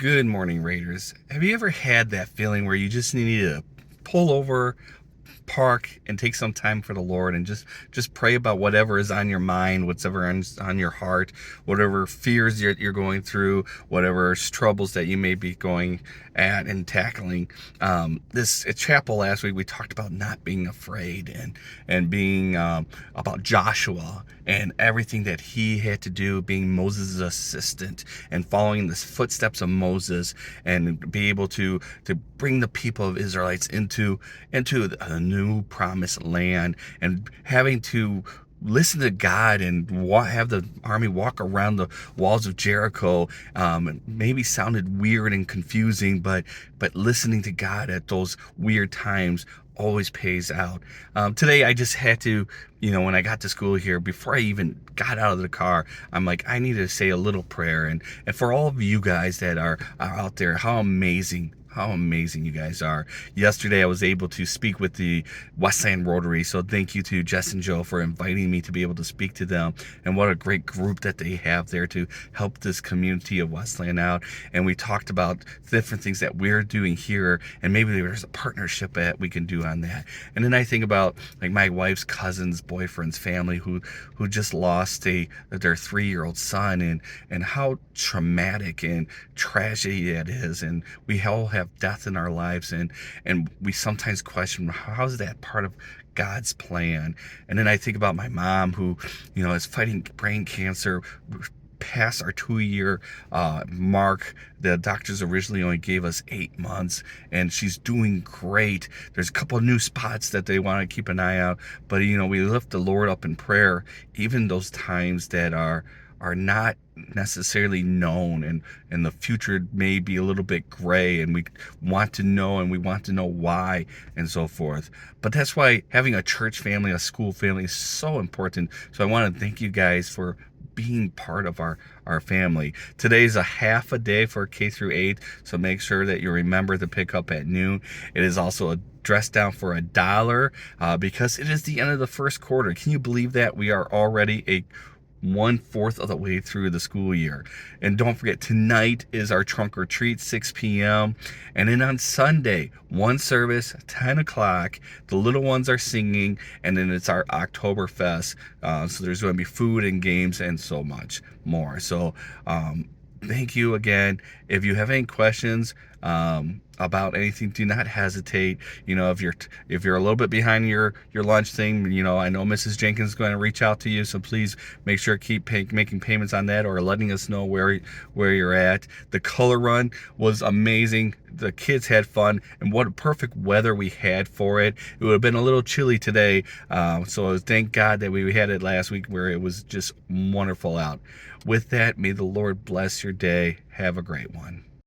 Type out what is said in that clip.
Good morning, Raiders. Have you ever had that feeling where you just need to pull over, park, and take some time for the Lord and just pray about whatever is on your mind, whatever on your heart, whatever fears you're going through, whatever troubles that you may be going at and tackling? This at chapel last week we talked about not being afraid and being about Joshua and everything that he had to do, being Moses' assistant and following the footsteps of Moses, and be able to bring the people of Israelites into a new promised land, and having to listen to God and have the army walk around the walls of Jericho. Maybe sounded weird and confusing, but listening to God at those weird times always pays out. Today I just had to, when I got to school here, before I even got out of the car, I'm like, I need to say a little prayer. And for all of you guys that are out there, how amazing you guys are. Yesterday I was able to speak with the Westland Rotary, so thank you to Jess and Joe for inviting me to be able to speak to them, and what a great group that they have there to help this community of Westland out. And we talked about different things that we're doing here, and maybe there's a partnership that we can do on that. And then I think about like my wife's cousin's boyfriend's family who just lost their 3-year-old son, and how traumatic and tragedy that is. And we all have death in our lives, and we sometimes question, how is that part of God's plan? And then I think about my mom who is fighting brain cancer past our 2-year mark. The doctors originally only gave us 8 months, and she's doing great. There's a couple of new spots that they want to keep an eye out, but we lift the Lord up in prayer, even those times that are not necessarily known, and the future may be a little bit gray, and we want to know why, and so forth. But that's why having a church family, a school family, is so important. So I want to thank you guys for being part of our family. Today's a half a day for K through 8, so make sure that you remember to pick up at noon. It is also a dress down for $1 because it is the end of the first quarter. Can you believe that? We are already a 1/4 of the way through the school year. And don't forget, tonight is our trunk or treat, 6 p.m. And then on Sunday, one service, 10 o'clock. The little ones are singing, and then it's our Oktoberfest. So there's going to be food and games and so much more. So thank you again. If you have any questions about anything, do not hesitate. If you're a little bit behind your lunch thing, I know Mrs. Jenkins is going to reach out to you, so please make sure to keep making payments on that, or letting us know where you're at. The color run was amazing. The kids had fun, and what a perfect weather we had for it. It would have been a little chilly today, so thank God that we had it last week where it was just wonderful out. With that, may the Lord bless your day. Have a great one.